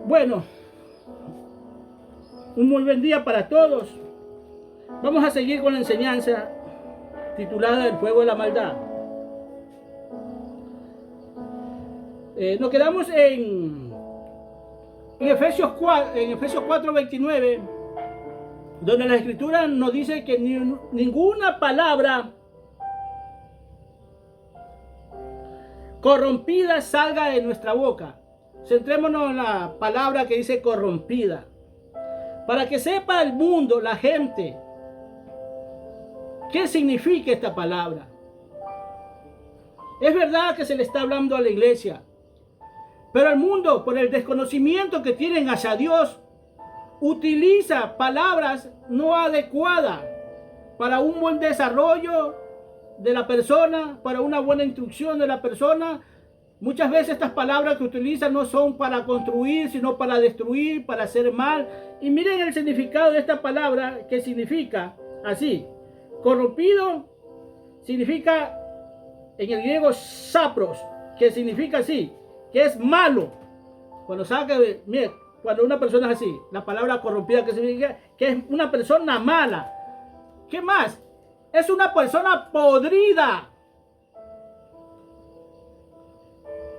Bueno, un muy buen día para todos. Vamos a seguir con la enseñanza titulada El fuego de la maldad. Nos quedamos en Efesios 4:29, donde la Escritura nos dice que ninguna palabra corrompida salga de nuestra boca. Centrémonos en la palabra que dice corrompida, para que sepa el mundo, la gente, qué significa esta palabra. Es verdad que se le está hablando a la iglesia, pero el mundo, por el desconocimiento que tienen hacia Dios, utiliza palabras no adecuadas para un buen desarrollo de la persona, para una buena instrucción de la persona. Muchas veces estas palabras que utilizan no son para construir, sino para destruir, para hacer mal. Y miren el significado de esta palabra, que significa así. Corrompido significa en el griego sapros, que significa así, que es malo. Cuando una persona es así, la palabra corrompida que significa que es una persona mala. ¿Qué más? Es una persona podrida.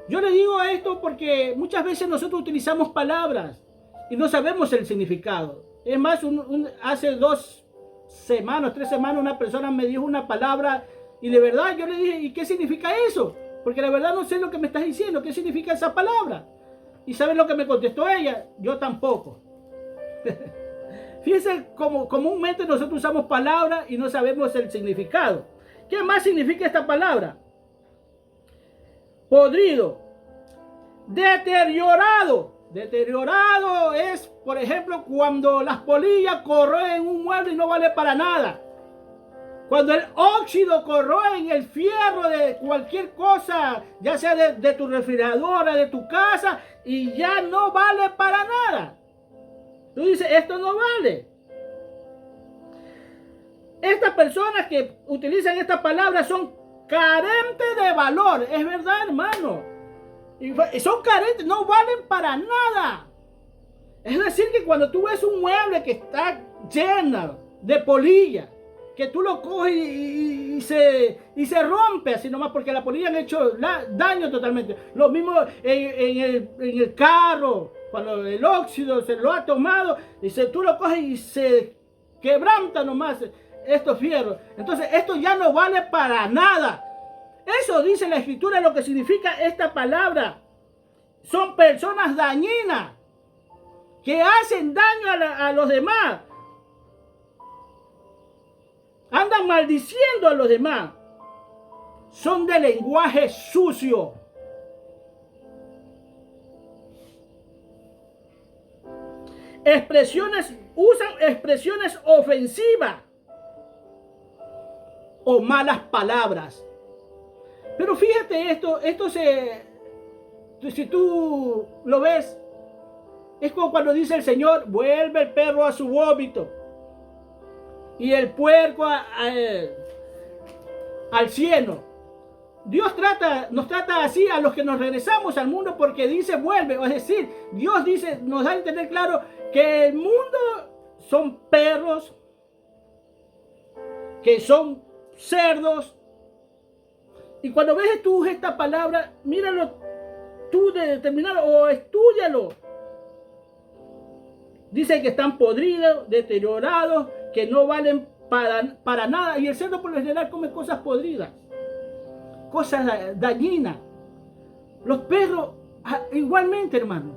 Yo le digo esto porque muchas veces nosotros utilizamos palabras y no sabemos el significado. Es más, hace 3 semanas, una persona me dijo una palabra y de verdad yo le dije, ¿y qué significa eso? Porque la verdad no sé lo que me estás diciendo, ¿qué significa esa palabra? ¿Y sabes lo que me contestó ella? Yo tampoco. Fíjense cómo comúnmente nosotros usamos palabras y no sabemos el significado. ¿Qué más significa esta palabra? Podrido, deteriorado. Deteriorado es, por ejemplo, cuando las polillas corroen un mueble y no vale para nada. Cuando el óxido corroe en el fierro de cualquier cosa, ya sea de tu refrigeradora, de tu casa, y ya no vale para nada. Tú dices, esto no vale. Estas personas que utilizan esta palabra son carentes de valor. Es verdad, hermano. Y son carentes, no valen para nada. Es decir, que cuando tú ves un mueble que está lleno de polilla, que tú lo coges y se rompe así nomás porque la polilla han hecho daño totalmente. Lo mismo en el carro, cuando el óxido se lo ha tomado, tú lo coges y se quebranta nomás estos fierros. Entonces esto ya no vale para nada. Eso dice la Escritura, lo que significa esta palabra. Son personas dañinas que hacen daño a los demás. Andan maldiciendo a los demás. Son de lenguaje sucio. Usan expresiones ofensivas o malas palabras. Pero fíjate si tú lo ves, es como cuando dice el Señor, vuelve el perro a su vómito y el puerco al cieno. Dios nos trata así a los que nos regresamos al mundo porque dice vuelve. Es decir, Dios nos da a entender claro que el mundo son perros, que son cerdos. Y cuando ves tú esta palabra, míralo tú de determinado o estúdialo. Dice que están podridos, deteriorados, que no valen para nada. Y el cerdo por lo general come cosas podridas, cosas dañinas. Los perros, igualmente, hermano.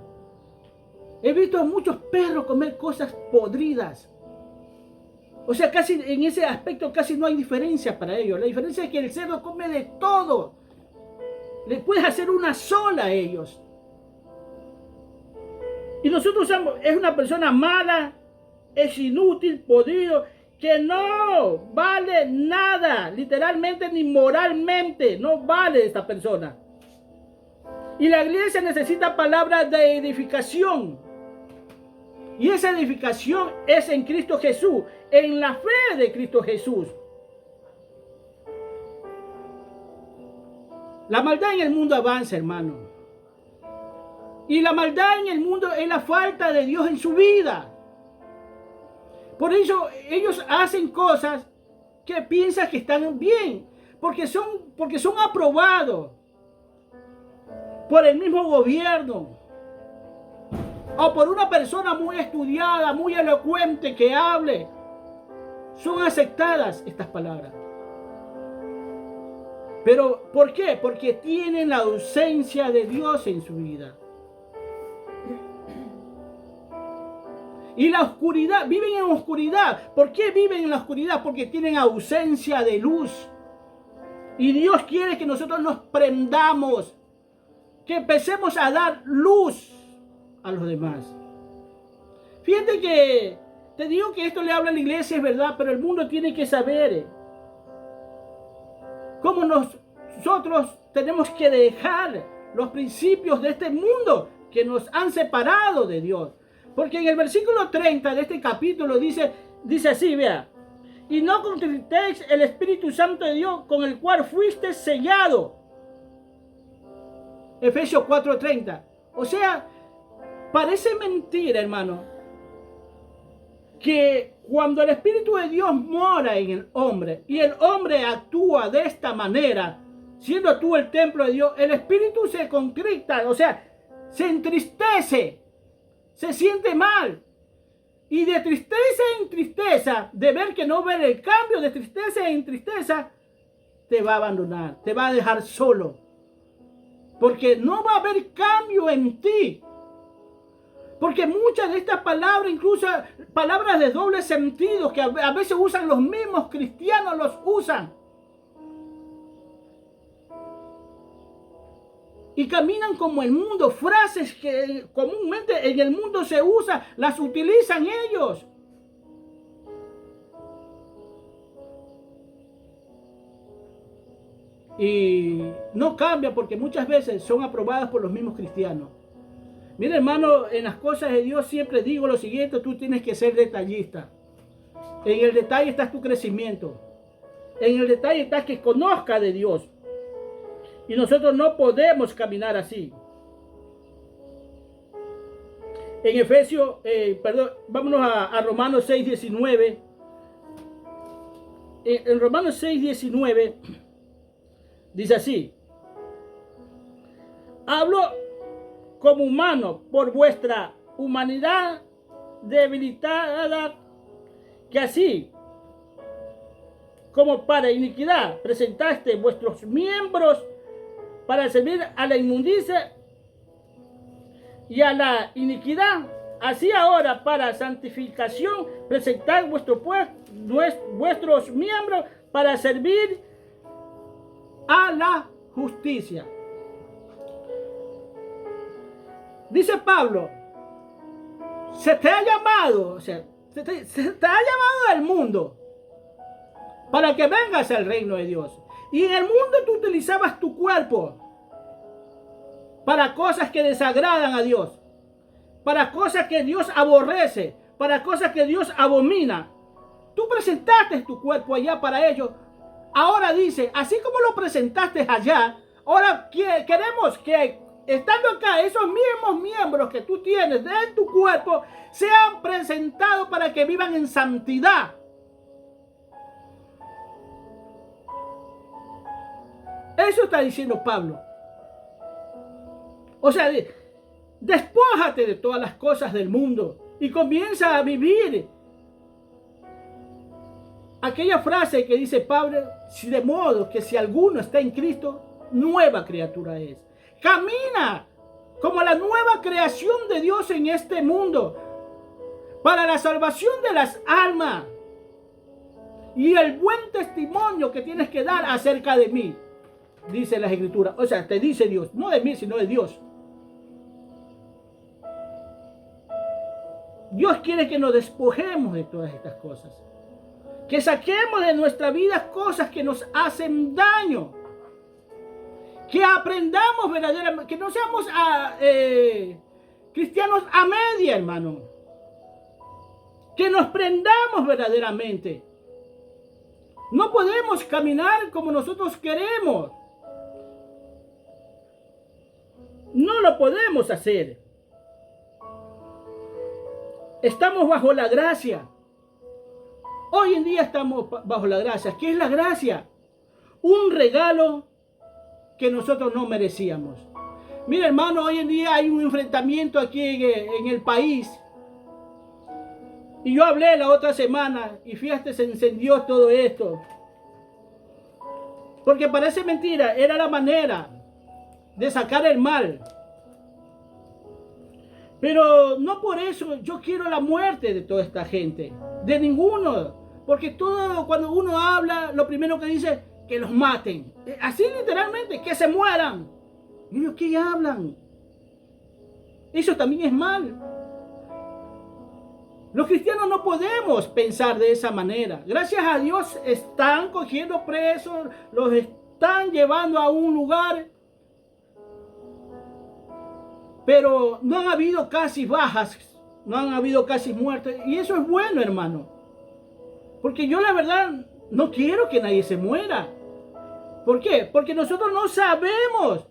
He visto a muchos perros comer cosas podridas. O sea, casi en ese aspecto casi no hay diferencia para ellos. La diferencia es que el cerdo come de todo. Le puedes hacer una sola a ellos. Y nosotros usamos, es una persona mala, es inútil, podrido, que no vale nada, literalmente ni moralmente, no vale esta persona. Y la iglesia necesita palabras de edificación. Y esa edificación es en Cristo Jesús, en la fe de Cristo Jesús. La maldad en el mundo avanza, hermano. Y la maldad en el mundo es la falta de Dios en su vida. Por eso ellos hacen cosas que piensan que están bien, porque son aprobados por el mismo gobierno o por una persona muy estudiada, muy elocuente que hable. Son aceptadas estas palabras. Pero ¿por qué? Porque tienen la ausencia de Dios en su vida. Y la oscuridad, viven en oscuridad. ¿Por qué viven en la oscuridad? Porque tienen ausencia de luz. Y Dios quiere que nosotros nos prendamos, que empecemos a dar luz a los demás. Fíjate que te digo que esto le habla a la iglesia, es verdad, pero el mundo tiene que saber cómo nosotros tenemos que dejar los principios de este mundo que nos han separado de Dios. Porque en el versículo 30 de este capítulo dice así, vea. Y no contristéis el Espíritu Santo de Dios con el cual fuiste sellado. Efesios 4:30. O sea, parece mentira, hermano, que cuando el Espíritu de Dios mora en el hombre y el hombre actúa de esta manera, siendo tú el templo de Dios, el Espíritu se contrista, o sea, se entristece. Se siente mal. Y de tristeza en tristeza, de ver que no ver el cambio, de tristeza en tristeza, te va a abandonar, te va a dejar solo. Porque no va a haber cambio en ti. Porque muchas de estas palabras, incluso palabras de doble sentido, que a veces usan los mismos cristianos, los usan. Y caminan como el mundo, frases que comúnmente en el mundo se usan, las utilizan ellos. Y no cambia porque muchas veces son aprobadas por los mismos cristianos. Mira, hermano, en las cosas de Dios siempre digo lo siguiente: tú tienes que ser detallista. En el detalle está tu crecimiento. En el detalle está que conozca de Dios. Y nosotros no podemos caminar así. En Efesios, vámonos a Romanos 6:19. En Romanos 6:19 dice así: hablo como humano por vuestra humanidad debilitada, que así como para iniquidad presentaste vuestros miembros para servir a la inmundicia y a la iniquidad, así ahora para santificación presentad vuestros miembros para servir a la justicia. Dice Pablo, se te ha llamado, o sea, se te ha llamado al mundo para que vengas al reino de Dios. Y en el mundo tú utilizabas tu cuerpo para cosas que desagradan a Dios, para cosas que Dios aborrece, para cosas que Dios abomina. Tú presentaste tu cuerpo allá para ello. Ahora dice, así como lo presentaste allá, ahora queremos que estando acá, esos mismos miembros que tú tienes de tu cuerpo sean presentados para que vivan en santidad. Eso está diciendo Pablo. O sea, despójate de todas las cosas del mundo y comienza a vivir aquella frase que dice Pablo, de modo que si alguno está en Cristo, nueva criatura es. Camina como la nueva creación de Dios en este mundo para la salvación de las almas y el buen testimonio que tienes que dar acerca de mí, dice las Escrituras. O sea, te dice Dios, no de mí, sino de Dios. Dios quiere que nos despojemos de todas estas cosas, que saquemos de nuestra vida cosas que nos hacen daño, que aprendamos verdaderamente, que no seamos cristianos a media, hermano, que nos prendamos verdaderamente. No podemos caminar como nosotros queremos. No lo podemos hacer. Estamos bajo la gracia. Hoy en día estamos bajo la gracia. ¿Qué es la gracia? Un regalo que nosotros no merecíamos. Mira, hermano, hoy en día hay un enfrentamiento aquí en el país. Y yo hablé la otra semana y fíjate, se encendió todo esto. Porque parece mentira, era la manera de sacar el mal. Pero no por eso yo quiero la muerte de toda esta gente. De ninguno. Porque todo, cuando uno habla, lo primero que dice, que los maten. Así literalmente, que se mueran. Y ellos, ¿qué hablan? Eso también es mal. Los cristianos no podemos pensar de esa manera. Gracias a Dios están cogiendo presos, los están llevando a un lugar. Pero no han habido casi bajas, no han habido casi muertes. Y eso es bueno, hermano. Porque yo la verdad no quiero que nadie se muera. ¿Por qué? Porque nosotros no sabemos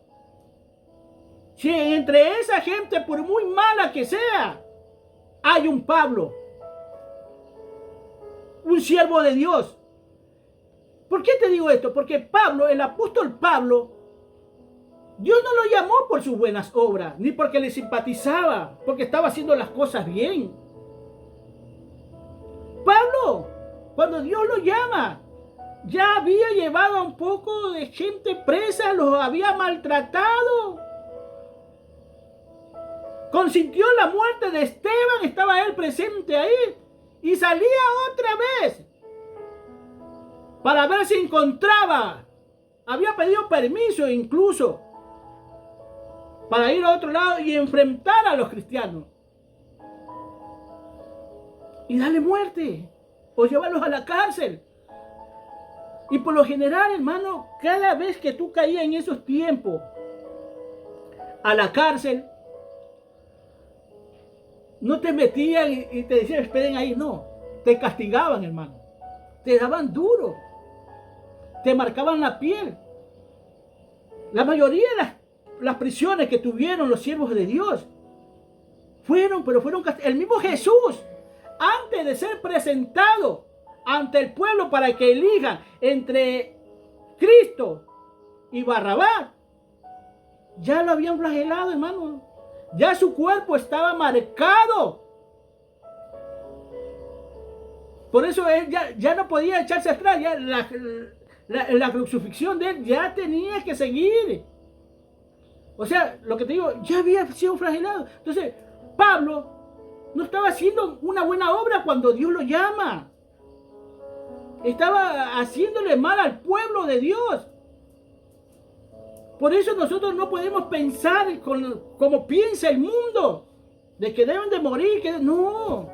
si entre esa gente, por muy mala que sea, hay un Pablo, un siervo de Dios. ¿Por qué te digo esto? Porque Pablo, el apóstol Pablo, Dios no lo llamó por sus buenas obras, ni porque le simpatizaba, porque estaba haciendo las cosas bien. Pablo, cuando Dios lo llama, ya había llevado a un poco de gente presa, los había maltratado. Consintió la muerte de Esteban, estaba él presente ahí, y salía otra vez para ver si encontraba. Había pedido permiso incluso para ir a otro lado y enfrentar a los cristianos y darle muerte o llevarlos a la cárcel. Y por lo general, hermano, cada vez que tú caías en esos tiempos a la cárcel, no te metían y te decían esperen ahí, no, te castigaban, hermano, te daban duro, te marcaban la piel. La mayoría de las prisiones que tuvieron los siervos de Dios fueron castigados. El mismo Jesús, antes de ser presentado ante el pueblo para que elijan entre Cristo y Barrabás, ya lo habían flagelado, hermano. Ya su cuerpo estaba marcado. Por eso él ya no podía echarse atrás. Ya la crucifixión de él ya tenía que seguir. O sea, lo que te digo, ya había sido flagelado. Entonces, Pablo no estaba haciendo una buena obra cuando Dios lo llama. Estaba haciéndole mal al pueblo de Dios. Por eso nosotros no podemos pensar como piensa el mundo, de que deben de morir, no.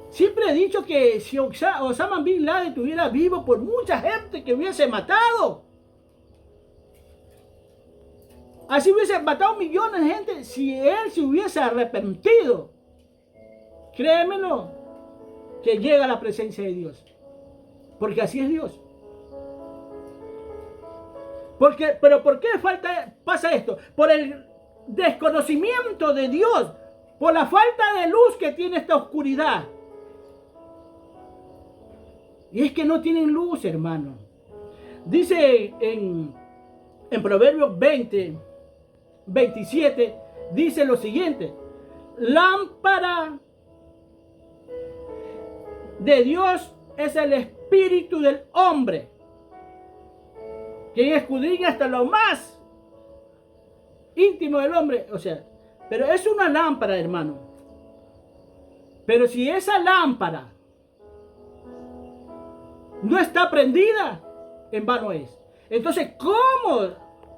Siempre he dicho que si Osama Bin Laden estuviera vivo, por mucha gente que hubiese matado, así hubiese matado millones de gente, si él se hubiese arrepentido, créemelo, que llega a la presencia de Dios. Porque así es Dios. ¿Pero por qué pasa esto? Por el desconocimiento de Dios, por la falta de luz que tiene esta oscuridad. Y es que no tienen luz, hermano. Dice en Proverbios 27, dice lo siguiente: lámpara de Dios es el espíritu del hombre, quien escudriña hasta lo más íntimo del hombre. O sea, pero es una lámpara, hermano. Pero si esa lámpara no está prendida, en vano es. Entonces, ¿cómo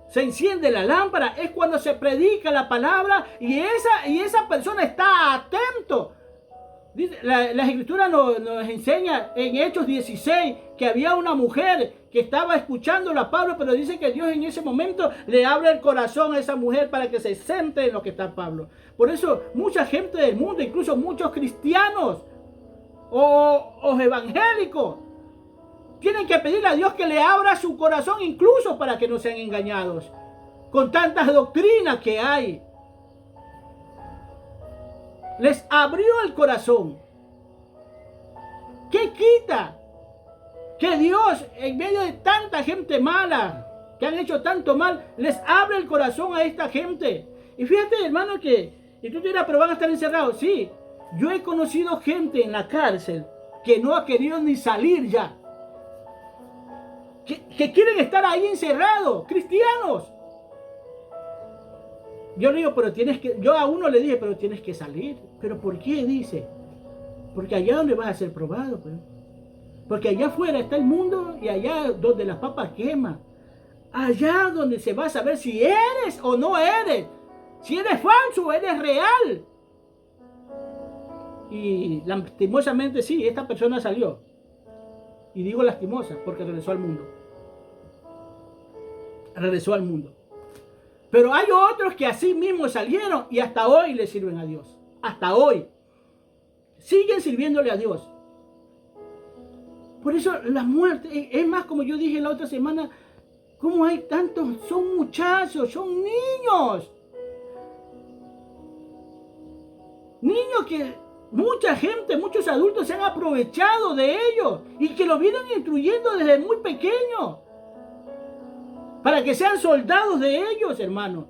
se enciende la lámpara? Es cuando se predica la palabra y esa persona está atento. La escritura nos enseña en Hechos 16 que había una mujer que estaba escuchando a Pablo, pero dice que Dios en ese momento le abre el corazón a esa mujer para que se centre en lo que está Pablo. Por eso mucha gente del mundo, incluso muchos cristianos o evangélicos, tienen que pedirle a Dios que le abra su corazón incluso para que no sean engañados. con tantas doctrinas que hay. Les abrió el corazón. ¿Qué quita? Que Dios, en medio de tanta gente mala, que han hecho tanto mal, les abre el corazón a esta gente. Y fíjate, hermano, y tú dirás, pero van a estar encerrados. Sí, yo he conocido gente en la cárcel que no ha querido ni salir ya. Que quieren estar ahí encerrados, cristianos. Yo le digo, yo a uno le dije, pero tienes que salir. ¿Pero por qué? Dice, porque allá donde vas a ser probado, pues. Porque allá afuera está el mundo y allá donde las papas queman. Allá donde se va a saber si eres o no eres. Si eres falso o eres real. Y lastimosamente sí, esta persona salió. Y digo lastimosa porque regresó al mundo. Regresó al mundo. Pero hay otros que así mismo salieron y hasta hoy le sirven a Dios. Hasta hoy. Siguen sirviéndole a Dios. Por eso la muerte, es más, como yo dije la otra semana, ¿cómo hay tantos? Son muchachos, son niños. Niños que mucha gente, muchos adultos se han aprovechado de ellos y que lo vienen instruyendo desde muy pequeños. Para que sean soldados de ellos, hermano.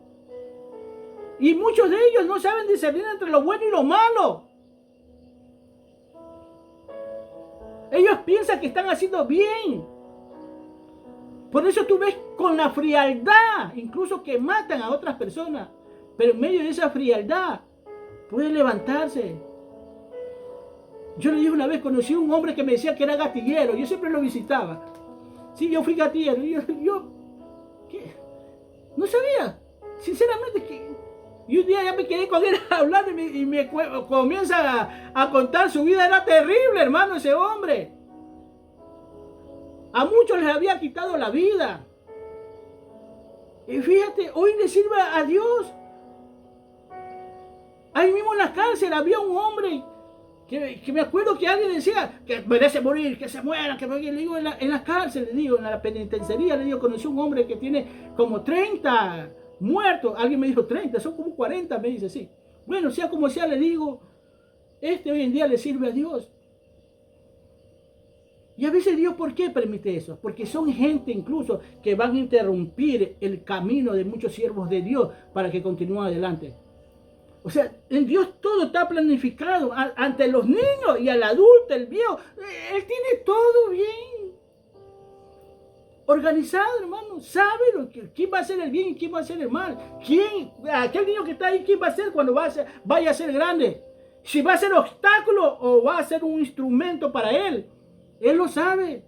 Y muchos de ellos no saben discernir entre lo bueno y lo malo. Ellos piensan que están haciendo bien. Por eso tú ves con la frialdad, incluso que matan a otras personas. Pero en medio de esa frialdad, puede levantarse. Yo le dije una vez, conocí a un hombre que me decía que era gatillero. Yo siempre lo visitaba. Sí, yo fui gatillero. ¿Qué? No sabía. Sinceramente, y un día ya me quedé con él hablando y me comienza a contar su vida. Era terrible, hermano, ese hombre. A muchos les había quitado la vida. Y fíjate, hoy le sirve a Dios. Ahí mismo en la cárcel había un hombre que me acuerdo que alguien decía que merece morir, que se muera, que le digo en la cárcel, le digo, en la penitenciaría, le digo, conocí un hombre que tiene como 30 muertos. Alguien me dijo 30, son como 40, me dice, sí. Bueno, sea como sea, le digo, hoy en día le sirve a Dios. Y a veces Dios, ¿por qué permite eso? Porque son gente incluso que van a interrumpir el camino de muchos siervos de Dios para que continúen adelante. O sea, en Dios todo está planificado ante los niños y al adulto, el viejo. Él tiene todo bien organizado, hermano. Sabe quién va a hacer el bien y quién va a hacer el mal. Aquel niño que está ahí, ¿quién va a ser cuando vaya a ser grande? Si va a ser obstáculo o va a ser un instrumento para él. Él lo sabe.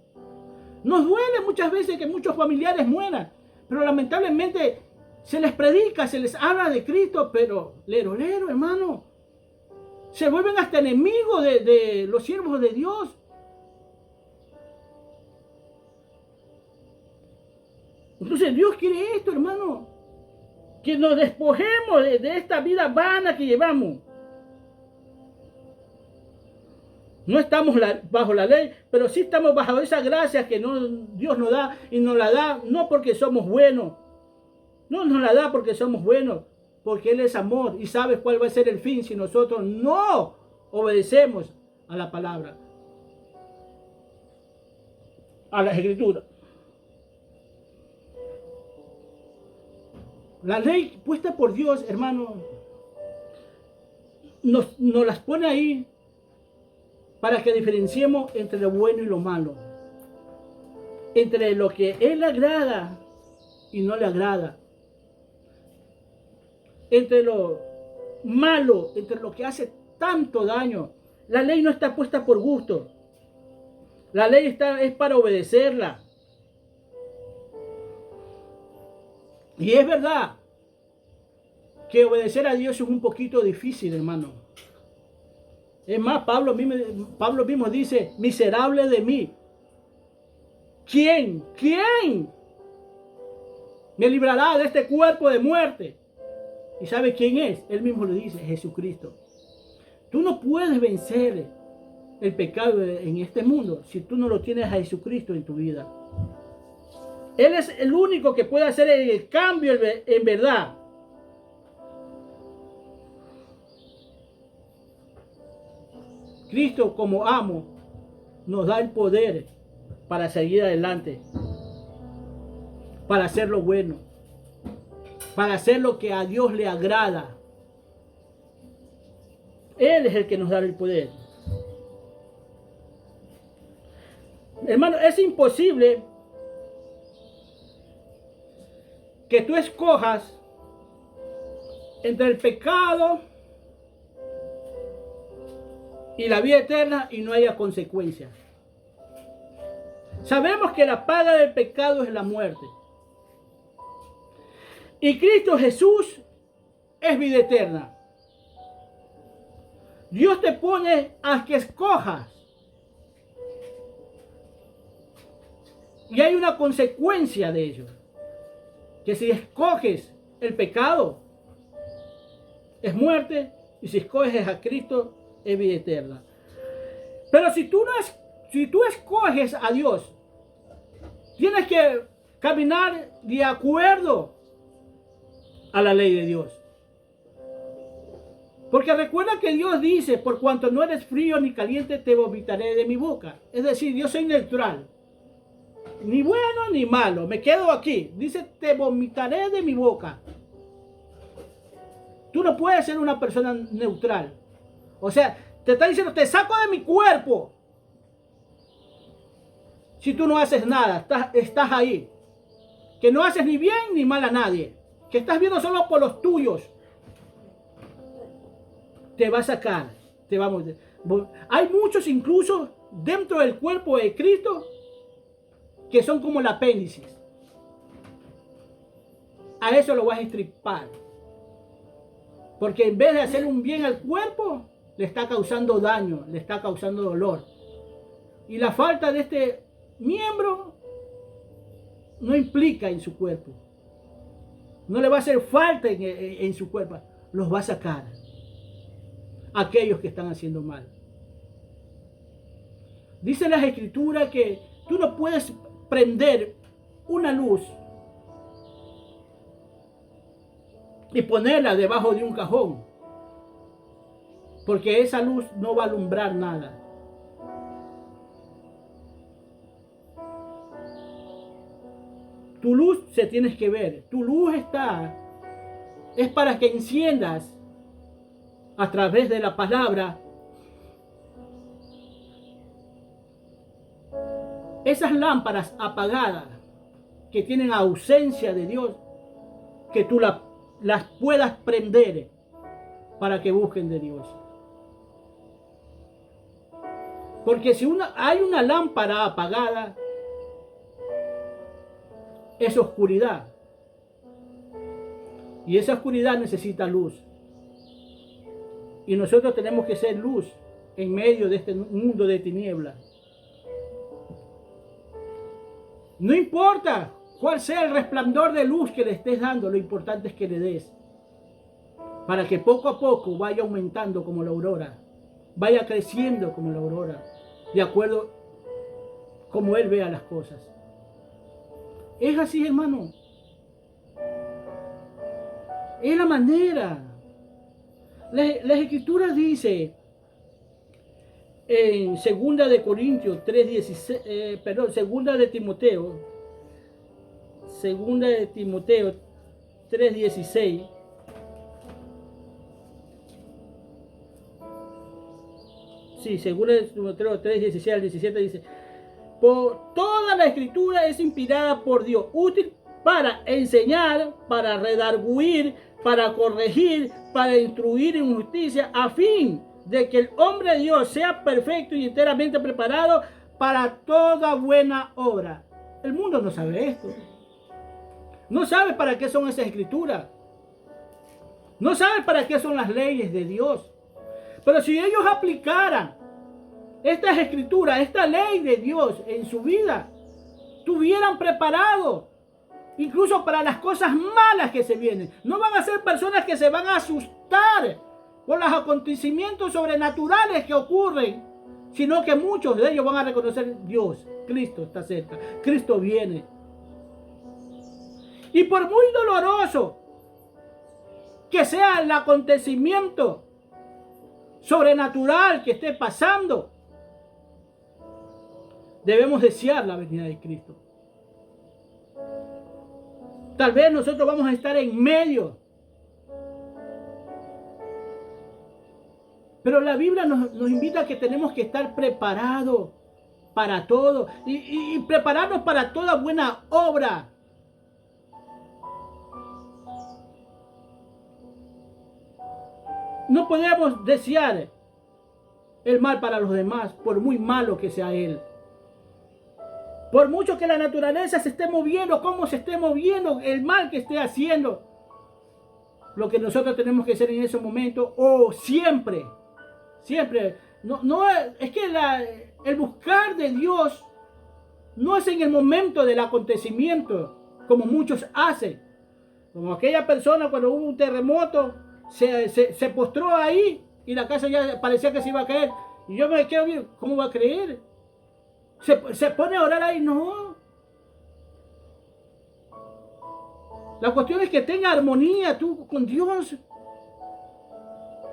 Nos duele muchas veces que muchos familiares mueran, pero lamentablemente se les predica, se les habla de Cristo, pero lero, hermano. Se vuelven hasta enemigos de los siervos de Dios. Entonces Dios quiere esto, hermano. Que nos despojemos de esta vida vana que llevamos. No estamos bajo la ley, pero sí estamos bajo esa gracia que Dios nos da y nos la da no porque somos buenos. No nos la da porque somos buenos, porque Él es amor y sabe cuál va a ser el fin si nosotros no obedecemos a la palabra, a las escrituras. La ley puesta por Dios, hermano, nos las pone ahí para que diferenciemos entre lo bueno y lo malo, entre lo que Él le agrada y no le agrada, entre lo malo, entre lo que hace tanto daño. La ley no está puesta por gusto. La ley es para obedecerla. Y es verdad que obedecer a Dios es un poquito difícil, hermano. Es más, Pablo mismo dice, miserable de mí. ¿Quién me librará de este cuerpo de muerte? ¿Y sabe quién es? Él mismo le dice, Jesucristo. Tú no puedes vencer el pecado en este mundo si tú no lo tienes a Jesucristo en tu vida. Él es el único que puede hacer el cambio en verdad. Cristo como amo nos da el poder para seguir adelante, para hacer lo bueno, para hacer lo que a Dios le agrada. Él es el que nos da el poder. Hermano, es imposible que tú escojas entre el pecado y la vida eterna y no haya consecuencias. Sabemos que la paga del pecado es la muerte. Y Cristo Jesús es vida eterna. Dios te pone a que escojas. Y hay una consecuencia de ello. Que si escoges el pecado, es muerte. Y si escoges a Cristo, es vida eterna. Pero si tú escoges a Dios, tienes que caminar de acuerdo a la ley de Dios. Porque recuerda que Dios dice, por cuanto no eres frío ni caliente, te vomitaré de mi boca. Es decir, yo soy neutral. Ni bueno ni malo. Me quedo aquí. Dice, te vomitaré de mi boca. Tú no puedes ser una persona neutral. O sea, te está diciendo, te saco de mi cuerpo. Si tú no haces nada, estás ahí. Que no haces ni bien ni mal a nadie. Que estás viendo solo por los tuyos. Te va a sacar. Hay muchos incluso dentro del cuerpo de Cristo que son como el apéndice. A eso lo vas a estripar. Porque en vez de hacer un bien al cuerpo, le está causando daño, le está causando dolor. Y la falta de este miembro no implica en su cuerpo. No le va a hacer falta en su cuerpo. Los va a sacar. Aquellos que están haciendo mal. Dice las Escrituras que tú no puedes prender una luz y ponerla debajo de un cajón, porque esa luz no va a alumbrar nada. Tu luz se tienes que ver. Tu luz es para que enciendas a través de la palabra esas lámparas apagadas que tienen ausencia de Dios, que tú las puedas prender para que busquen de Dios. Porque si hay una lámpara apagada, es oscuridad. Y esa oscuridad necesita luz. Y nosotros tenemos que ser luz en medio de este mundo de tinieblas. No importa cuál sea el resplandor de luz que le estés dando, lo importante es que le des. Para que poco a poco vaya aumentando como la aurora. Vaya creciendo como la aurora. De acuerdo como Él vea las cosas. Es así, hermano. Es la manera. Las Escrituras dice en 2 de Corintios 3:16, perdón, 2 de Timoteo 3:16. Sí, 2 de Timoteo 3:16 al 17 dice: por toda la Escritura es inspirada por Dios, útil para enseñar, para redarguir, para corregir, para instruir en justicia, a fin de que el hombre de Dios sea perfecto y enteramente preparado para toda buena obra. El mundo no sabe esto. No sabe para qué son esas escrituras. No sabe para qué son las leyes de Dios. Pero si ellos aplicaran estas escrituras, esta ley de Dios en su vida, estuvieran preparados incluso para las cosas malas que se vienen. No van a ser personas que se van a asustar por los acontecimientos sobrenaturales que ocurren, sino que muchos de ellos van a reconocer: Dios, Cristo está cerca, Cristo viene. Y por muy doloroso que sea el acontecimiento sobrenatural que esté pasando, debemos desear la venida de Cristo. Tal vez nosotros vamos a estar en medio, pero la Biblia nos invita a que tenemos que estar preparados para todo y prepararnos para toda buena obra. No podemos desear el mal para los demás, por muy malo que sea él. Por mucho que la naturaleza se esté moviendo, cómo se esté moviendo, el mal que esté haciendo, lo que nosotros tenemos que hacer en ese momento, siempre, es que el buscar de Dios no es en el momento del acontecimiento, como muchos hacen. Como aquella persona cuando hubo un terremoto, se postró ahí y la casa ya parecía que se iba a caer. Y yo me quedo bien, ¿cómo va a creer? Se pone a orar ahí, no. La cuestión es que tenga armonía tú con Dios.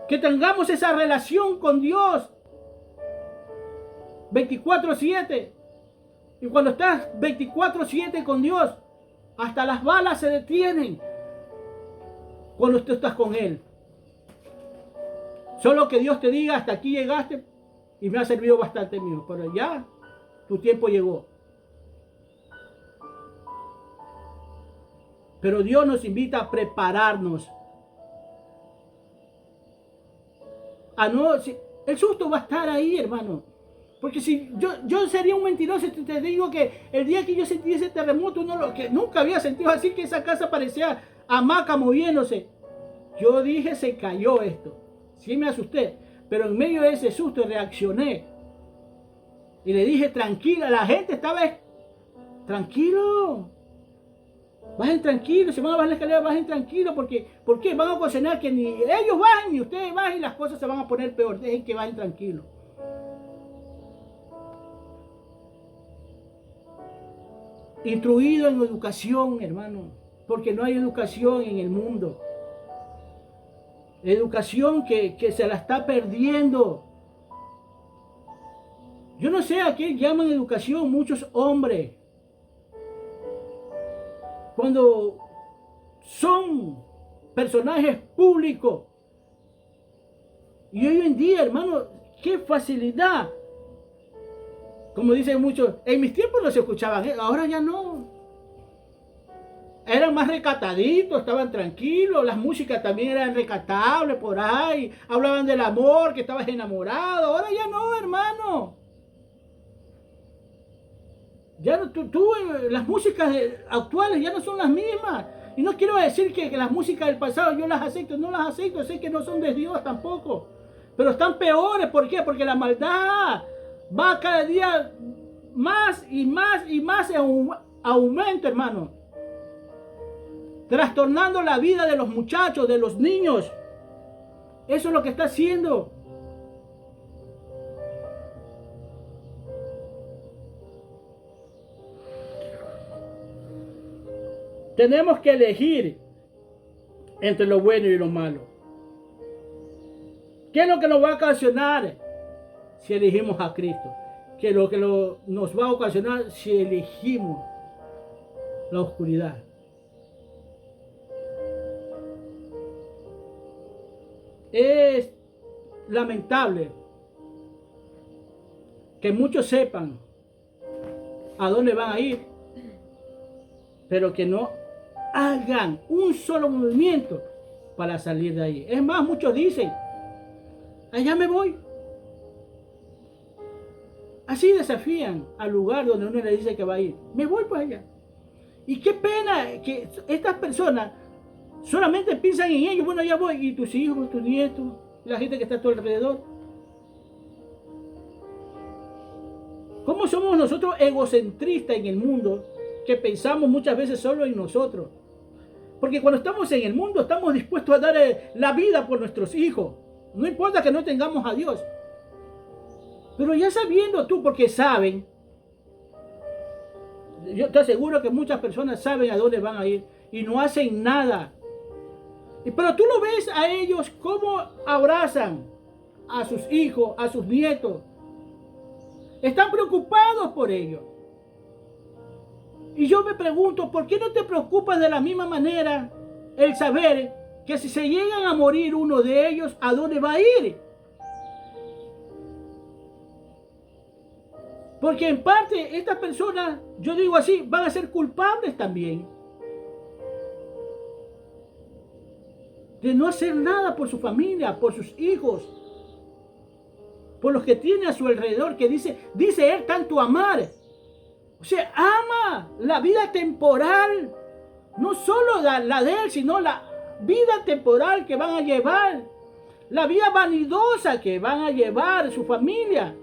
Que tengamos esa relación con Dios 24/7. Y cuando estás 24/7 con Dios, hasta las balas se detienen cuando tú estás con Él. Solo que Dios te diga, hasta aquí llegaste y me ha servido bastante mío. Pero ya, tu tiempo llegó. Pero Dios nos invita a prepararnos. El susto va a estar ahí, hermano. Porque si yo sería un mentiroso si te digo que el día que yo sentí ese terremoto, que nunca había sentido así, que esa casa parecía hamaca moviéndose. Yo dije, se cayó esto. Sí me asusté, pero en medio de ese susto reaccioné. Y le dije, tranquila, la gente estaba tranquilo. Bajen tranquilos, se van a bajar la escalera, bajen tranquilos, porque ¿por qué? Van a ocasionar que ni ellos bajen ni ustedes bajen y las cosas se van a poner peor. Dejen que bajen tranquilos. Instruido en educación, hermano, porque no hay educación en el mundo. Educación que se la está perdiendo. Yo no sé a qué llaman educación muchos hombres. Cuando son personajes públicos. Y hoy en día, hermano, qué facilidad. Como dicen muchos, en mis tiempos no se escuchaban, ahora ya no. Eran más recataditos, estaban tranquilos, las músicas también eran recatables por ahí, hablaban del amor, que estabas enamorado, ahora ya no, hermano. Ya no, las músicas actuales ya no son las mismas. Y no quiero decir que las músicas del pasado yo las acepto, no las acepto, sé que no son de Dios tampoco. Pero están peores, ¿por qué? Porque la maldad va cada día más y más y más en aumento, hermano. Trastornando la vida de los muchachos, de los niños. Eso es lo que está haciendo. Tenemos que elegir entre lo bueno y lo malo. ¿Qué es lo que nos va a ocasionar si elegimos a Cristo? ¿Qué es lo que nos va a ocasionar si elegimos la oscuridad? Es lamentable que muchos sepan a dónde van a ir, pero que no hagan un solo movimiento para salir de ahí. Es más, muchos dicen, allá me voy. Así desafían al lugar donde uno le dice que va a ir. Me voy para allá. Y qué pena que estas personas solamente piensan en ellos. Bueno, ya voy. Y tus hijos, tus nietos, la gente que está a tu alrededor. ¿Cómo somos nosotros egocentristas en el mundo que pensamos muchas veces solo en nosotros? Porque cuando estamos en el mundo estamos dispuestos a dar la vida por nuestros hijos. No importa que no tengamos a Dios. Pero ya sabiendo tú, porque saben, yo te aseguro que muchas personas saben a dónde van a ir. y no hacen nada. Pero tú lo ves a ellos cómo abrazan a sus hijos, a sus nietos. Están preocupados por ellos. Y yo me pregunto, ¿por qué no te preocupas de la misma manera el saber que si se llegan a morir uno de ellos, ¿a dónde va a ir? Porque en parte estas personas, yo digo así, van a ser culpables también de no hacer nada por su familia, por sus hijos, por los que tiene a su alrededor, que dice él tanto amar. O sea, ama la vida temporal, no solo la de él, sino la vida temporal que van a llevar, la vida vanidosa que van a llevar su familia.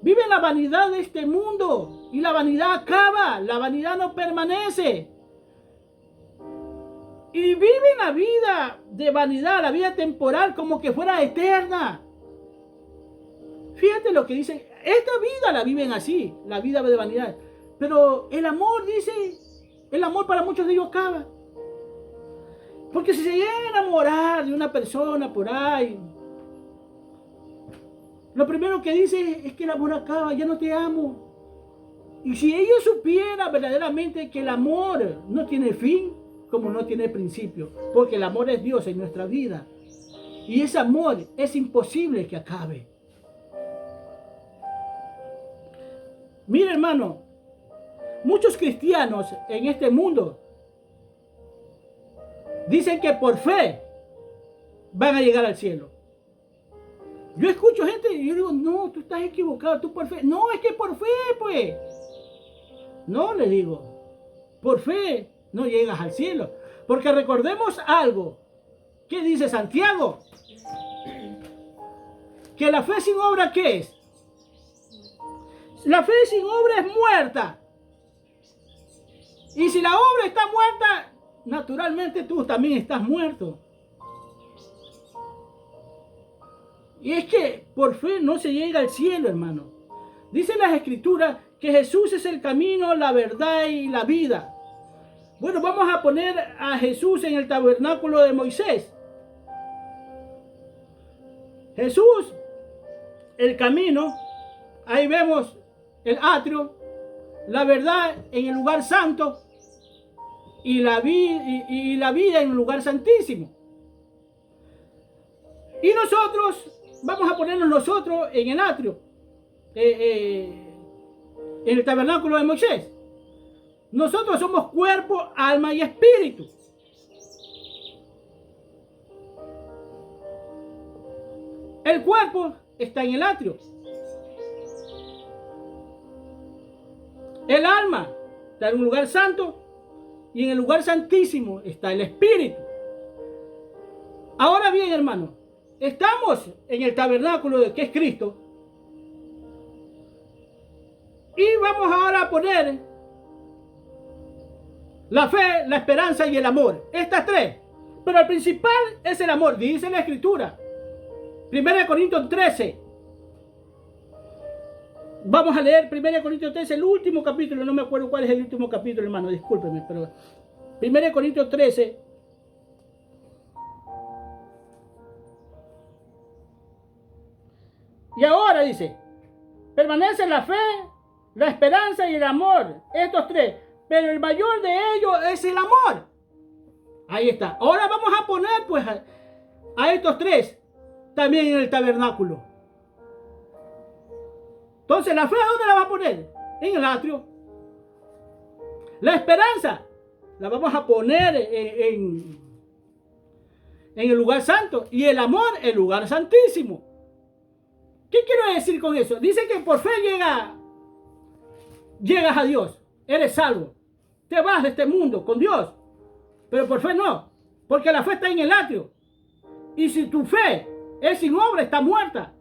Viven la vanidad de este mundo y la vanidad acaba, la vanidad no permanece. Y viven la vida de vanidad, la vida temporal, como que fuera eterna. Fíjate lo que dicen, esta vida la viven así, la vida de vanidad. Pero el amor, dice, el amor para muchos de ellos acaba. Porque si se llegan a enamorar de una persona por ahí, lo primero que dice es que el amor acaba, ya no te amo. Y si ellos supieran verdaderamente que el amor no tiene fin, como no tiene principio, porque el amor es Dios en nuestra vida. Y ese amor es imposible que acabe. Mira, hermano, muchos cristianos en este mundo dicen que por fe van a llegar al cielo. Yo escucho gente y yo digo, no, tú estás equivocado, tú por fe. No, es que por fe, pues. No, le digo, por fe no llegas al cielo. Porque recordemos algo. ¿Qué dice Santiago? Que la fe sin obra, ¿qué es? La fe sin obra es muerta. Y si la obra está muerta, naturalmente tú también estás muerto. Y es que por fe no se llega al cielo, hermano. Dicen las escrituras que Jesús es el camino, la verdad y la vida. Bueno, vamos a poner a Jesús en el tabernáculo de Moisés. Jesús, el camino, ahí vemos el atrio, la verdad en el lugar santo y la vida en el lugar santísimo. Y nosotros, vamos a ponernos nosotros en el atrio, en el tabernáculo de Moisés. Nosotros somos cuerpo, alma y espíritu. El cuerpo está en el atrio. El alma está en un lugar santo y en el lugar santísimo está el espíritu. Ahora bien, hermano, estamos en el tabernáculo que es Cristo. Y vamos ahora a poner la fe, la esperanza y el amor. Estas tres. Pero el principal es el amor, dice la escritura. 1 Corintios 13. Vamos a leer 1 Corintios 13, el último capítulo. No me acuerdo cuál es el último capítulo, hermano. Discúlpeme, pero 1 Corintios 13. Y ahora dice, permanece la fe, la esperanza y el amor. Estos tres. Pero el mayor de ellos es el amor. Ahí está. Ahora vamos a poner pues a estos tres también en el tabernáculo. Entonces, ¿la fe a dónde la va a poner? En el atrio. La esperanza la vamos a poner en el lugar santo. Y el amor, en el lugar santísimo. ¿Qué quiero decir con eso? Dice que por fe llegas a Dios. Eres salvo. Te vas de este mundo con Dios. Pero por fe no. Porque la fe está en el atrio. Y si tu fe es sin obra, está muerta.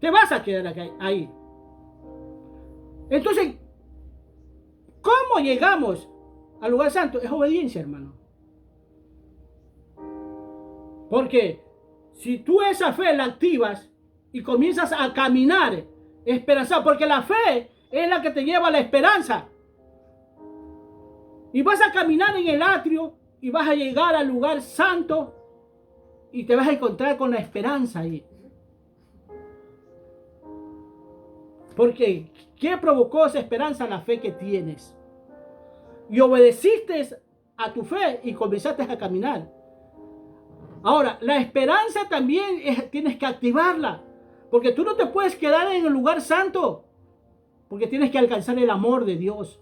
Te vas a quedar ahí. Entonces, ¿cómo llegamos al lugar santo? Es obediencia, hermano. Porque si tú esa fe la activas y comienzas a caminar esperanzado, porque la fe es la que te lleva a la esperanza. Y vas a caminar en el atrio y vas a llegar al lugar santo y te vas a encontrar con la esperanza ahí. Porque, ¿qué provocó esa esperanza? La fe que tienes. Y obedeciste a tu fe y comenzaste a caminar. Ahora, la esperanza también tienes que activarla. Porque tú no te puedes quedar en el lugar santo. Porque tienes que alcanzar el amor de Dios.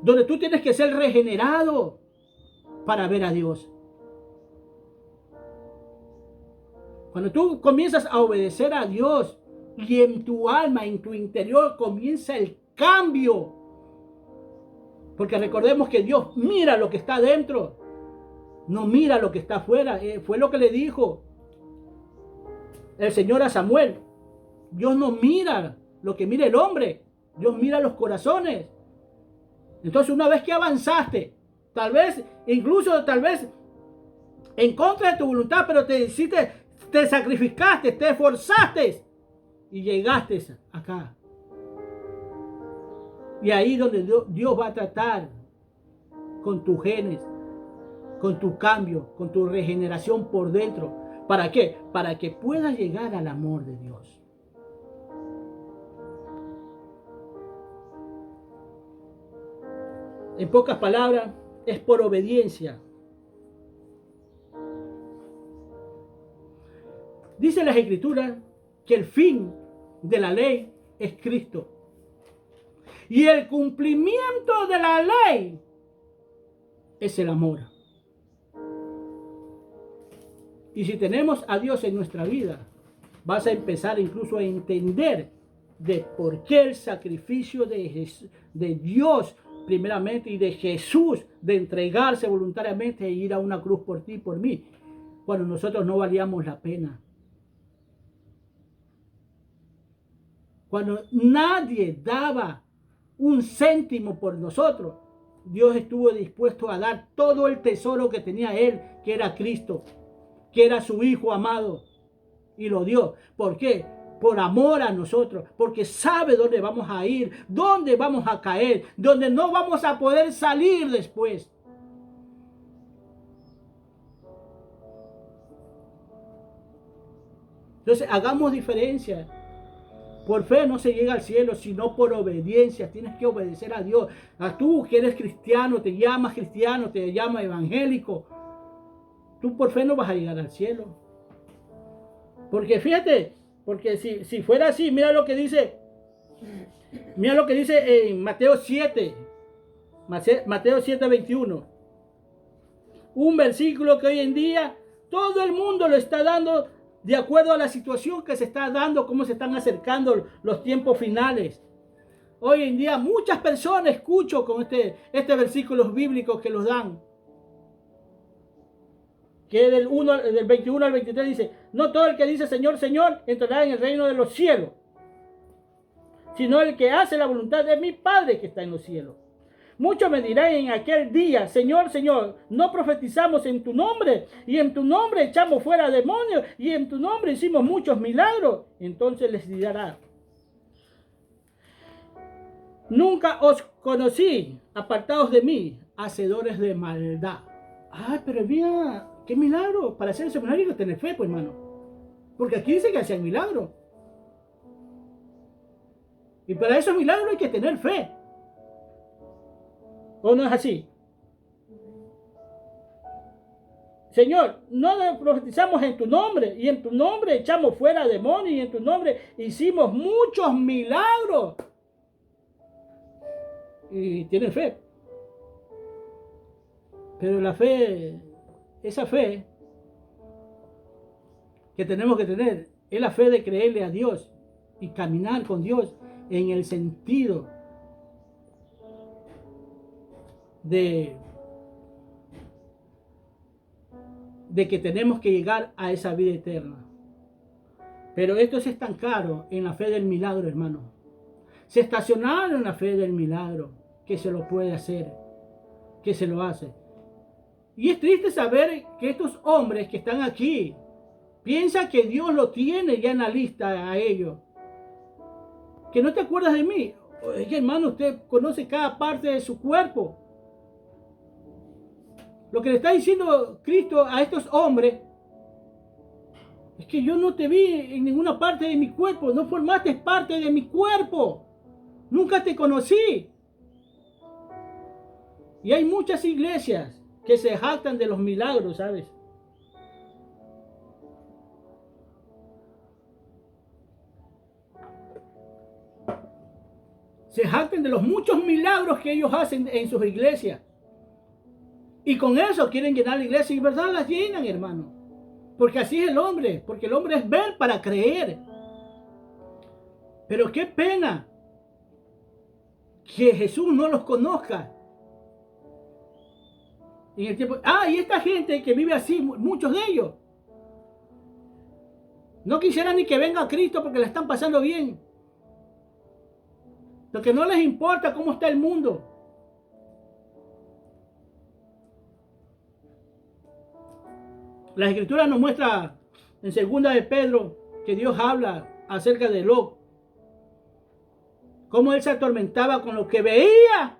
Donde tú tienes que ser regenerado para ver a Dios. Cuando tú comienzas a obedecer a Dios y en tu alma, en tu interior comienza el cambio. Porque recordemos que Dios mira lo que está dentro. No mira lo que está afuera. Fue lo que le dijo el Señor a Samuel. Dios no mira lo que mira el hombre. Dios mira los corazones. Entonces, una vez que avanzaste, tal vez en contra de tu voluntad, pero te sacrificaste, te esforzaste y llegaste acá. Y ahí donde Dios va a tratar con tus genes, con tu cambio, con tu regeneración por dentro. ¿Para qué? Para que puedas llegar al amor de Dios. En pocas palabras, es por obediencia. Dice las Escrituras que el fin de la ley es Cristo. Y el cumplimiento de la ley es el amor. Y si tenemos a Dios en nuestra vida, vas a empezar incluso a entender de por qué el sacrificio de Dios primeramente y de Jesús de entregarse voluntariamente e ir a una cruz por ti y por mí, cuando nosotros no valíamos la pena. Cuando nadie daba un céntimo por nosotros, Dios estuvo dispuesto a dar todo el tesoro que tenía Él, que era Cristo, que era su Hijo amado, y lo dio. ¿Por qué? Por amor a nosotros, porque sabe dónde vamos a ir, dónde vamos a caer, dónde no vamos a poder salir después. Entonces, hagamos diferencia. Por fe no se llega al cielo, sino por obediencia. Tienes que obedecer a Dios. A tú que eres cristiano, te llamas evangélico. Tú por fe no vas a llegar al cielo. Porque fíjate, porque si fuera así, mira lo que dice en Mateo 7, Mateo 7:21. Un versículo que hoy en día todo el mundo lo está dando de acuerdo a la situación que se está dando, cómo se están acercando los tiempos finales. Hoy en día muchas personas escucho con este versículos bíblicos que los dan. Que del 21 al 23 dice: no todo el que dice Señor, Señor entrará en el reino de los cielos, sino el que hace la voluntad de mi Padre que está en los cielos. Muchos me dirán en aquel día: Señor, Señor, no profetizamos en tu nombre, y en tu nombre echamos fuera demonios, y en tu nombre hicimos muchos milagros. Entonces les dirá: nunca os conocí, apartados de mí, hacedores de maldad. Ay, pero mira, qué milagro. Para hacer ese milagro hay que tener fe, pues, hermano. Porque aquí dice que hacían milagros. Y para esos milagros hay que tener fe. ¿O no es así? Señor, no profetizamos en tu nombre, y en tu nombre echamos fuera demonios, y en tu nombre hicimos muchos milagros. Y tienen fe. Pero la fe, esa fe que tenemos que tener, es la fe de creerle a Dios y caminar con Dios en el sentido de que tenemos que llegar a esa vida eterna. Pero esto es tan caro en la fe del milagro, hermano. Se estacionaron en la fe del milagro, que se lo puede hacer, que se lo hace. Y es triste saber que estos hombres que están aquí piensan que Dios lo tiene ya en la lista a ellos. Que no te acuerdas de mí. Oye, hermano, usted conoce cada parte de su cuerpo. Lo que le está diciendo Cristo a estos hombres es que yo no te vi en ninguna parte de mi cuerpo, no formaste parte de mi cuerpo, nunca te conocí. Y hay muchas iglesias que se jactan de los milagros, ¿sabes? Se jactan de los muchos milagros que ellos hacen en sus iglesias. Y con eso quieren llenar la iglesia. Y verdad las llenan, hermano. Porque así es el hombre. Porque el hombre es ver para creer. Pero qué pena que Jesús no los conozca. En el tiempo. Y esta gente que vive así, muchos de ellos, no quisieran ni que venga Cristo porque la están pasando bien. Porque no les importa cómo está el mundo. La Escritura nos muestra en 2 de Pedro que Dios habla acerca de Lot. Cómo él se atormentaba con lo que veía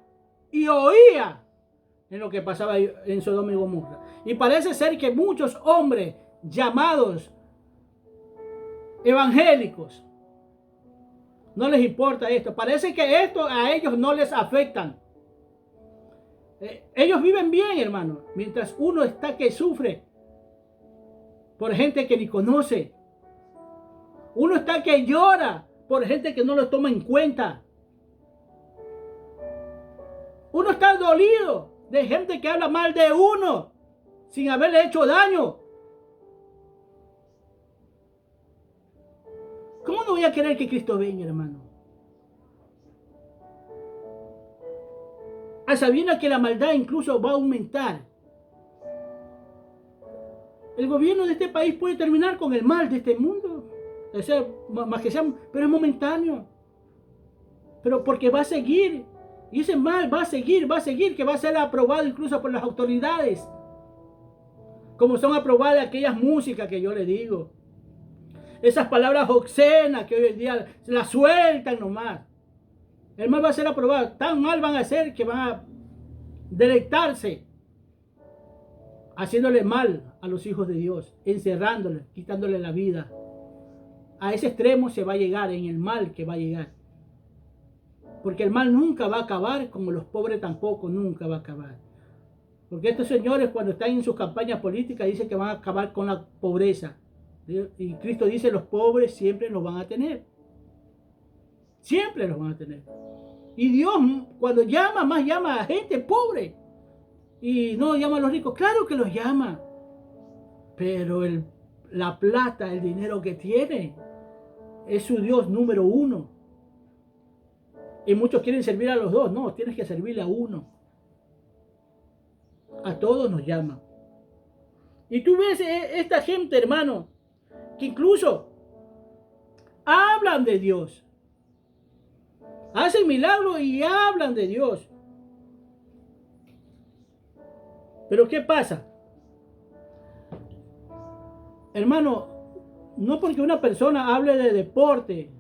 y oía en lo que pasaba en Sodoma y Gomorra. Y parece ser que muchos hombres llamados evangélicos no les importa esto. Parece que esto a ellos no les afectan. Ellos viven bien, hermano. Mientras uno está que sufre por gente que ni conoce. Uno está que llora por gente que no lo toma en cuenta. Uno está dolido de gente que habla mal de uno sin haberle hecho daño. ¿Cómo no voy a querer que Cristo venga, hermano? A sabiendas que la maldad incluso va a aumentar. El gobierno de este país puede terminar con el mal de este mundo. O sea, más que sea, pero es momentáneo. Pero porque va a seguir. Y ese mal va a seguir, que va a ser aprobado incluso por las autoridades. Como son aprobadas aquellas músicas que yo le digo. Esas palabras obscenas que hoy en día se las sueltan nomás. El mal va a ser aprobado. Tan mal van a ser que van a deleitarse haciéndole mal a los hijos de Dios, encerrándoles, quitándole la vida. A ese extremo se va a llegar en el mal que va a llegar. Porque el mal nunca va a acabar, como los pobres tampoco nunca va a acabar. Porque estos señores cuando están en sus campañas políticas dicen que van a acabar con la pobreza. Y Cristo dice, los pobres siempre los van a tener. Siempre los van a tener. Y Dios cuando llama, más llama a gente pobre. Y no llama a los ricos. Claro que los llama. Pero la plata, el dinero que tiene, es su Dios número uno. Y muchos quieren servir a los dos. No, tienes que servirle a uno. A todos nos llama. Y tú ves esta gente, hermano, que incluso hablan de Dios. Hacen milagros y hablan de Dios. Pero ¿qué pasa? Hermano, no porque una persona hable de deporte,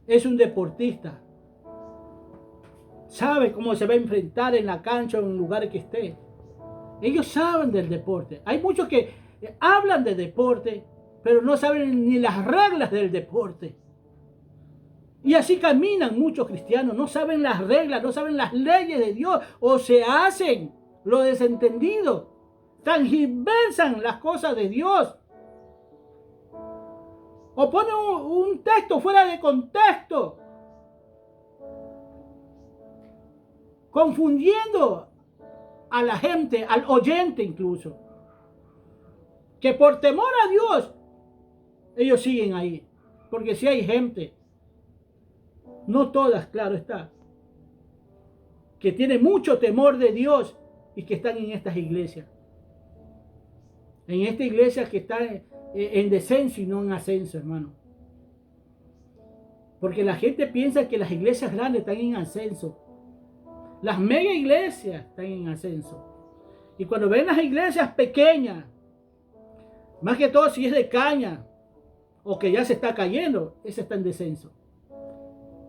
es un deportista. Sabe cómo se va a enfrentar en la cancha o en el lugar que esté. Ellos saben del deporte. Hay muchos que hablan de deporte, pero no saben ni las reglas del deporte. Y así caminan muchos cristianos. No saben las reglas, no saben las leyes de Dios. O se hacen lo desentendido. Transversan las cosas de Dios. O ponen un texto fuera de contexto. Confundiendo a la gente, al oyente incluso. Que por temor a Dios, ellos siguen ahí. Porque si hay gente, no todas, claro está, que tiene mucho temor de Dios y que están en estas iglesias. En esta iglesia que está en descenso y no en ascenso, hermano. Porque la gente piensa que las iglesias grandes están en ascenso. Las mega iglesias están en ascenso. Y cuando ven las iglesias pequeñas, más que todo si es de caña o que ya se está cayendo, esa está en descenso.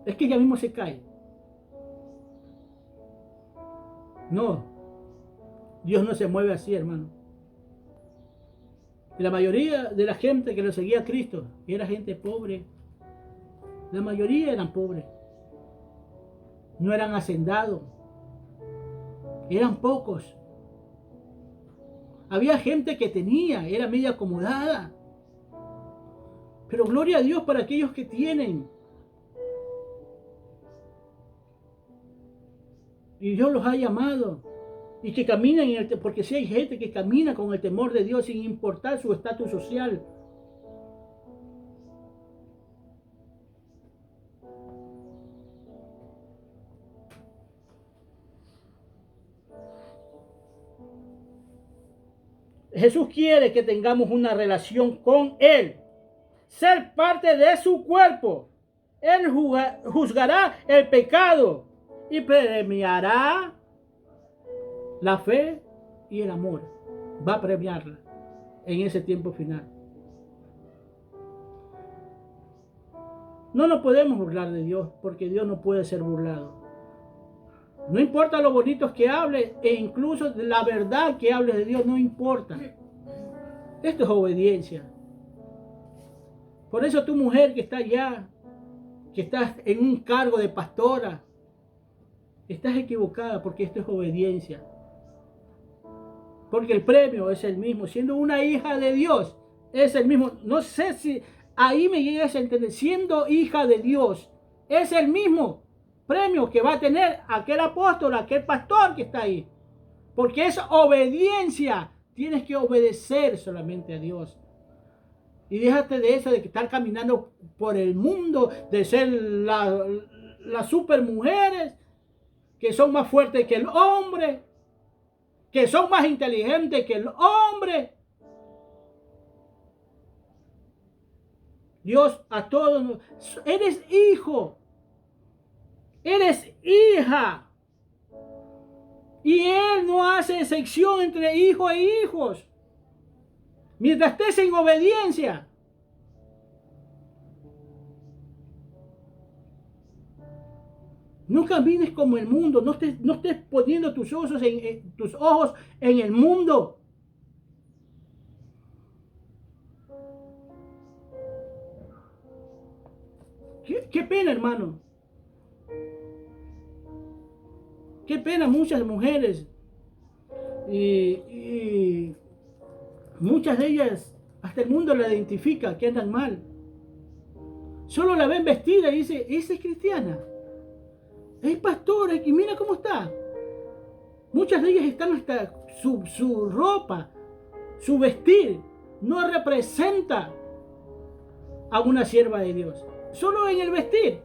Es que ya mismo se cae. No. Dios no se mueve así, hermano. Y la mayoría de la gente que lo seguía a Cristo era gente pobre. La mayoría eran pobres. No eran hacendados. Eran pocos. Había gente que tenía, era media acomodada. Pero gloria a Dios para aquellos que tienen. Y Dios los ha llamado. Y que caminan porque si hay gente que camina con el temor de Dios sin importar su estatus social. Jesús quiere que tengamos una relación con Él, ser parte de su cuerpo. Él juzgará el pecado y premiará la fe y el amor. Va a premiarla en ese tiempo final. No nos podemos burlar de Dios porque Dios no puede ser burlado. No importa lo bonitos que hables e incluso la verdad que hables de Dios, no importa. Esto es obediencia. Por eso tu mujer que está allá, que estás en un cargo de pastora, estás equivocada porque esto es obediencia. Porque el premio es el mismo. Siendo una hija de Dios, es el mismo. No sé si ahí me llegas a entender. Siendo hija de Dios, es el mismo premio que va a tener aquel apóstol, aquel pastor que está ahí. Porque es obediencia. Tienes que obedecer solamente a Dios. Y déjate de eso, de que estar caminando por el mundo, de ser las super mujeres, que son más fuertes que el hombre, que son más inteligentes que el hombre. Dios a todos, eres hijo, eres hija. Y Él no hace excepción entre hijos e hijos. Mientras estés en obediencia. No camines como el mundo, no estés poniendo tus ojos en el mundo. Qué pena, hermano. Qué pena muchas mujeres. Y muchas de ellas, hasta el mundo la identifica que andan mal. Solo la ven vestida y dice, esa es cristiana. Es pastora y mira cómo está. Muchas de ellas están hasta su ropa, su vestir, no representa a una sierva de Dios. Solo en el vestir.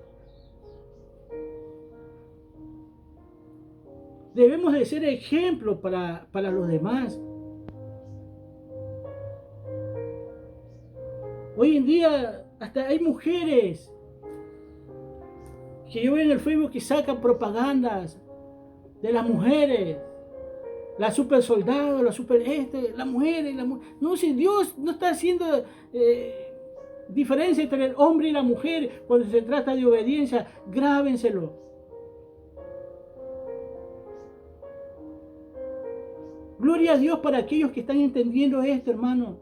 Debemos de ser ejemplo para los demás. Hoy en día hasta hay mujeres que yo veo en el Facebook que sacan propagandas de las mujeres, la super soldado, las mujeres, no, si Dios no está haciendo diferencia entre el hombre y la mujer cuando se trata de obediencia, grábenselo. Gloria a Dios para aquellos que están entendiendo esto, hermano.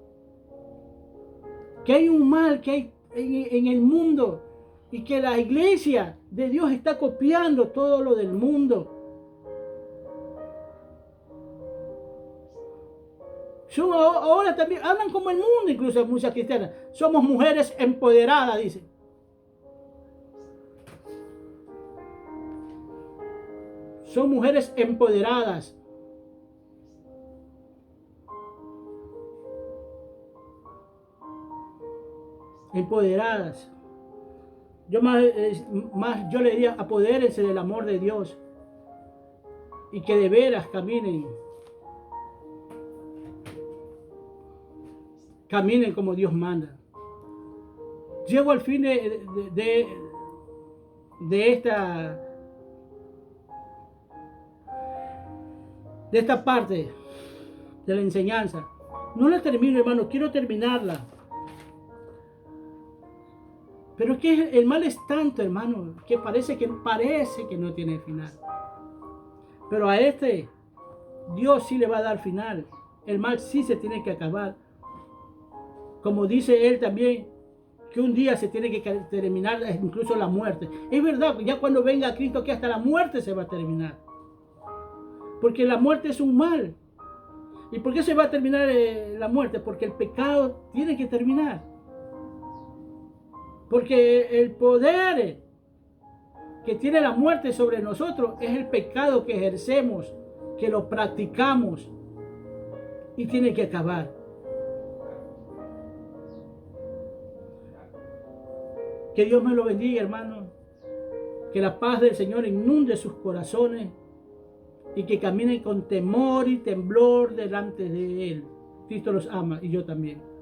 Que hay un mal que hay en el mundo y que la iglesia de Dios está copiando todo lo del mundo. Ahora también hablan como el mundo, incluso muchas cristianas. Somos mujeres empoderadas, dicen. Son mujeres empoderadas. Empoderadas. Yo yo le diría, apodérense del amor de Dios y que de veras caminen como Dios manda. Llego al fin de esta parte de la enseñanza. No la termino, hermano, quiero terminarla. Pero es que el mal es tanto, hermano, que parece que no tiene final. Pero a este Dios sí le va a dar final. El mal sí se tiene que acabar. Como dice él también, que un día se tiene que terminar incluso la muerte. Es verdad, ya cuando venga Cristo, que hasta la muerte se va a terminar. Porque la muerte es un mal. ¿Y por qué se va a terminar la muerte? Porque el pecado tiene que terminar. Porque el poder que tiene la muerte sobre nosotros es el pecado que ejercemos, que lo practicamos, y tiene que acabar. Que Dios me lo bendiga, hermano. Que la paz del Señor inunde sus corazones y que caminen con temor y temblor delante de Él. Cristo los ama y yo también.